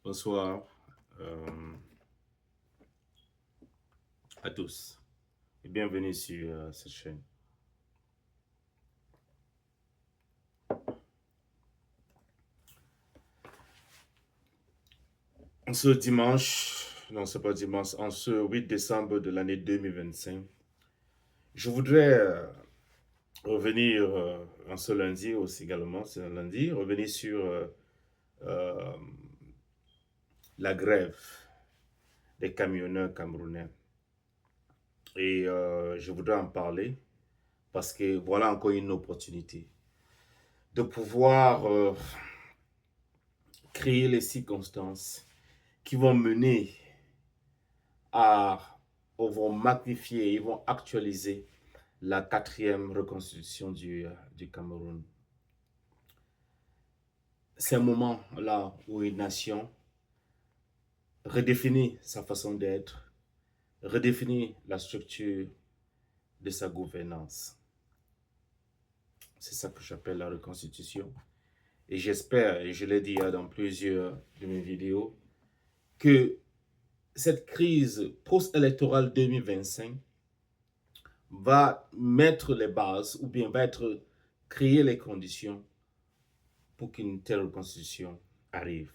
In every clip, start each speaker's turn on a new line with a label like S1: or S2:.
S1: Bonsoir euh, à tous et bienvenue sur cette chaîne. En ce dimanche, non c'est pas dimanche, en ce 8 décembre de l'année 2025, je voudrais revenir, en ce lundi aussi également, c'est un lundi, revenir sur euh, la grève des camionneurs camerounais. Et je voudrais en parler parce que voilà encore une opportunité de pouvoir créer les circonstances qui vont mener à, ou vont magnifier, ils vont actualiser la quatrième reconstitution du Cameroun. C'est un moment là où une nation redéfinit sa façon d'être, redéfinit la structure de sa gouvernance. C'est ça que j'appelle la reconstitution. Et j'espère, et je l'ai dit dans plusieurs de mes vidéos, que cette crise post-électorale 2025 va mettre les bases ou bien va créer les conditions pour qu'une telle reconstitution arrive.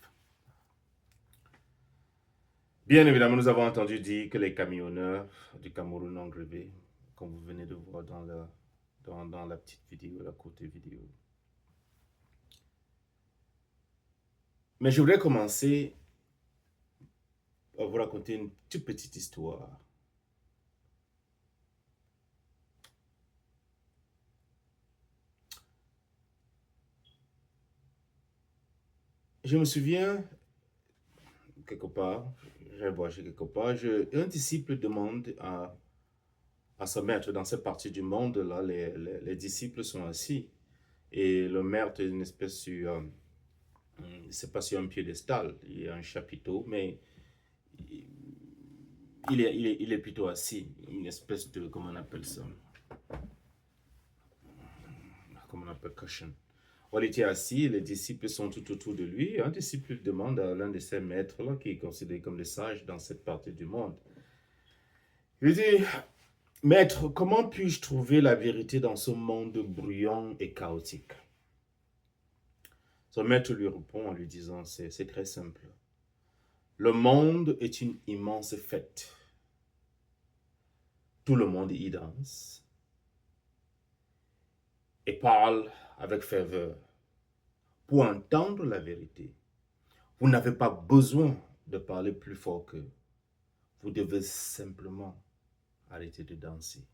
S1: Bien évidemment, nous avons entendu dire que les camionneurs du Cameroun ont grévé, comme vous venez de voir dans la petite vidéo, la courte vidéo. Mais je voudrais commencer à vous raconter une toute petite histoire. Je me souviens, quelque part, j'ai voyagé quelque part, un disciple demande à son maître dans cette partie du monde, là, les disciples sont assis. Et le maître est une espèce sur, c'est pas sur un piédestal, il y a un chapiteau, mais il est plutôt assis, une espèce de, comment on appelle ça, comment on appelle cushion. On était assis, les disciples sont tout autour de lui. Un disciple demande à l'un de ses maîtres, là, qui est considéré comme le sage dans cette partie du monde. Il dit, maître, comment puis-je trouver la vérité dans ce monde bruyant et chaotique? Son maître lui répond en lui disant, c'est très simple. Le monde est une immense fête. Tout le monde y danse et parle avec ferveur. Pour entendre la vérité, vous n'avez pas besoin de parler plus fort qu'eux. Vous devez simplement arrêter de danser.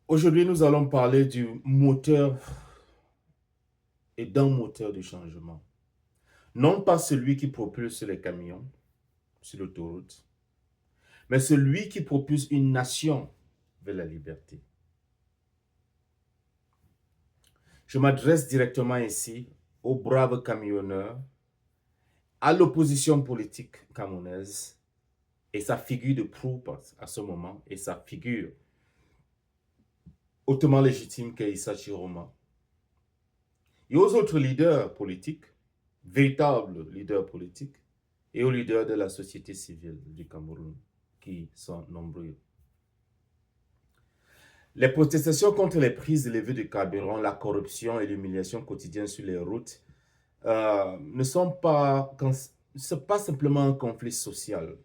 S1: Aujourd'hui, nous allons parler du moteur et d'un moteur du changement. Non pas celui qui propulse les camions sur l'autoroute, mais celui qui propulse une nation vers la liberté. Je m'adresse directement ici aux braves camionneurs, à l'opposition politique camerounaise et sa figure de proue à ce moment, et sa figure hautement légitime qu'est Issa Chiroma, et aux autres leaders politiques, véritables leaders politiques, et aux leaders de la société civile du Cameroun, qui sont nombreux. Les protestations contre les prises élevées de carburant, la corruption et l'humiliation quotidienne sur les routes ne sont pas, c'est pas simplement un conflit social.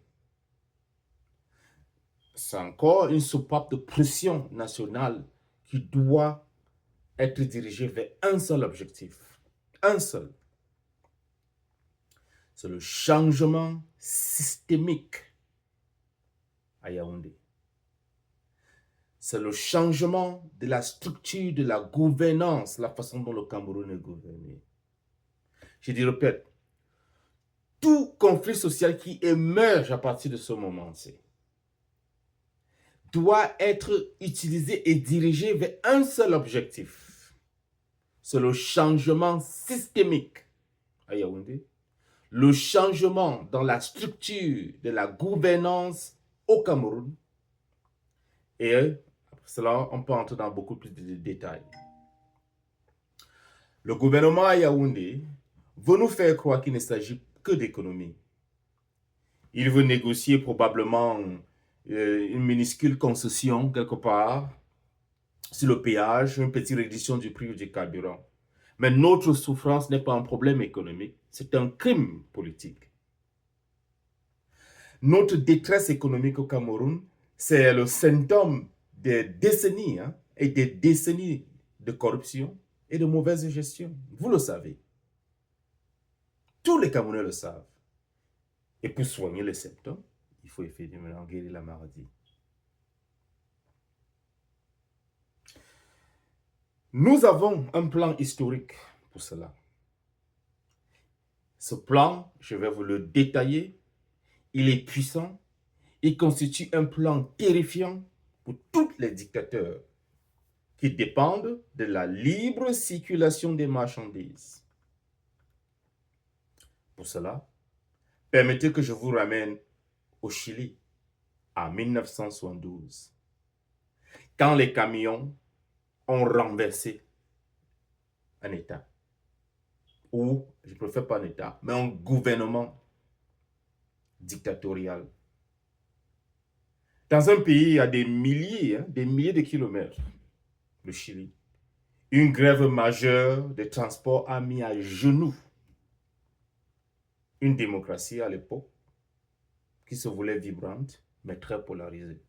S1: C'est encore une soupape de pression nationale qui doit être dirigée vers un seul objectif. Un seul. C'est le changement systémique à Yaoundé. C'est le changement de la structure de la gouvernance, la façon dont le Cameroun est gouverné. Je dis, répète, tout conflit social qui émerge à partir de ce moment-ci doit être utilisé et dirigé vers un seul objectif. C'est le changement systémique à Yaoundé, le changement dans la structure de la gouvernance au Cameroun et Cela, on peut entrer dans beaucoup plus de détails. Le gouvernement à Yaoundé veut nous faire croire qu'il ne s'agit que d'économie. Il veut négocier probablement une minuscule concession quelque part sur le péage, une petite réduction du prix du carburant. Mais notre souffrance n'est pas un problème économique, c'est un crime politique. Notre détresse économique au Cameroun, c'est le symptôme des décennies et des décennies de corruption et de mauvaise gestion. Vous le savez. Tous les Camerounais le savent. Et pour soigner les symptômes, il faut effectivement guérir la maladie. Nous avons un plan historique pour cela. Ce plan, je vais vous le détailler. Il est puissant. Il constitue un plan terrifiant pour tous les dictateurs qui dépendent de la libre circulation des marchandises. Pour cela, permettez que je vous ramène au Chili en 1972, quand les camions ont renversé un État, ou je ne préfère pas un État, mais un gouvernement dictatorial. Dans un pays à des milliers de kilomètres, le Chili, une grève majeure des transports a mis à genoux une démocratie à l'époque qui se voulait vibrante, mais très polarisée.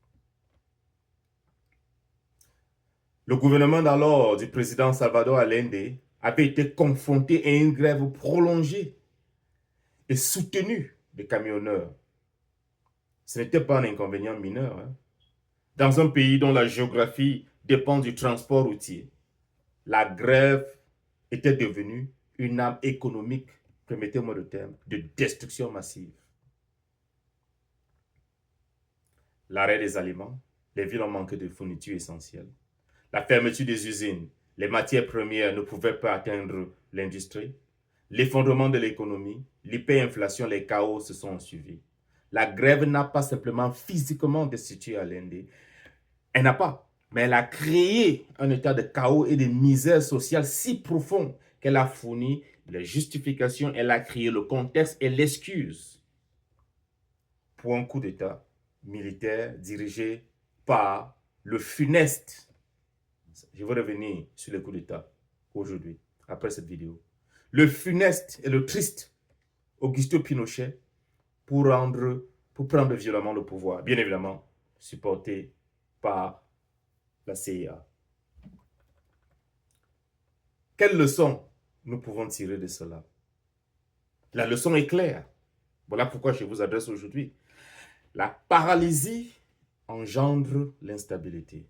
S1: Le gouvernement d'alors du président Salvador Allende avait été confronté à une grève prolongée et soutenue des camionneurs. Ce n'était pas un inconvénient mineur. Dans un pays dont la géographie dépend du transport routier, la grève était devenue une arme économique, permettez-moi le terme, de destruction massive. L'arrêt des aliments, les villes ont manqué de fournitures essentielles. La fermeture des usines, les matières premières ne pouvaient pas atteindre l'industrie. L'effondrement de l'économie, l'hyperinflation, les chaos se sont suivis. La grève n'a pas simplement physiquement destitué Allende. Elle n'a pas, mais elle a créé un état de chaos et de misère sociale si profond qu'elle a fourni les justifications, elle a créé le contexte et l'excuse pour un coup d'État militaire dirigé par le funeste. Je vais revenir sur le coup d'État aujourd'hui, après cette vidéo. Le funeste et le triste Augusto Pinochet pour prendre violemment le pouvoir, bien évidemment supporté par la CIA. Quelle leçon nous pouvons tirer de cela? La leçon est claire. Voilà pourquoi je vous adresse aujourd'hui. La paralysie engendre l'instabilité.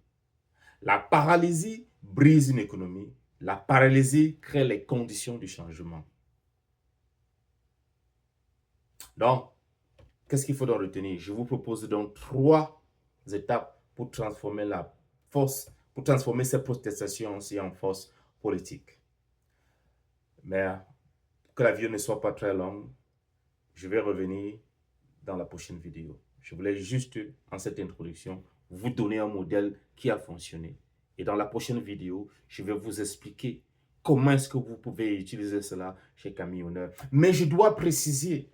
S1: La paralysie brise une économie. La paralysie crée les conditions du changement. Donc, qu'est-ce qu'il faut donc retenir? Je vous propose donc 3 étapes pour transformer ces protestations aussi en force politique. Mais que la vidéo ne soit pas très longue, je vais revenir dans la prochaine vidéo. Je voulais juste, en cette introduction, vous donner un modèle qui a fonctionné. Et dans la prochaine vidéo, je vais vous expliquer comment est-ce que vous pouvez utiliser cela chez camionneurs. Mais je dois préciser,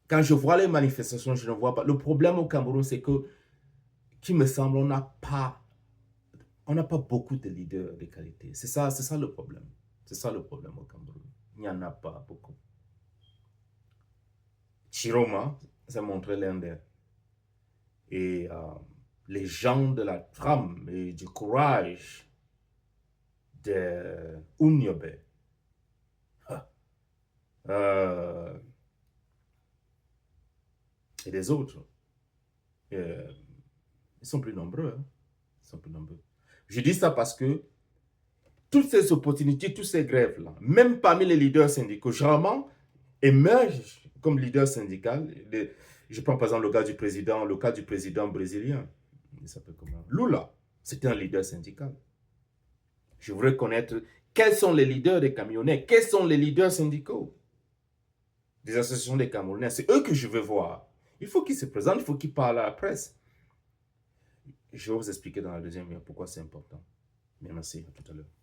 S1: quand je vois les manifestations, je ne vois pas. Le problème au Cameroun, c'est que, qu'il me semble, on n'a pas beaucoup de leaders de qualité. C'est ça le problème. C'est ça le problème au Cameroun. Il n'y en a pas beaucoup. Chiroma s'est montré l'un d'eux. Et les gens de la trame et du courage de Unyobe et des autres, ils sont plus nombreux. Ils sont plus nombreux. Je dis ça parce que toutes ces opportunités, toutes ces grèves-là, même parmi les leaders syndicaux, généralement, émergent comme leader syndical. Je prends par exemple le cas du président brésilien. Il s'appelle comment? Lula, c'était un leader syndical. Je voudrais connaître quels sont les leaders des camionneurs, quels sont les leaders syndicaux des associations des Camerounais. C'est eux que je veux voir. Il faut qu'ils se présentent, il faut qu'ils parlent à la presse. Je vais vous expliquer dans la deuxième heure pourquoi c'est important. Mais merci, à tout à l'heure.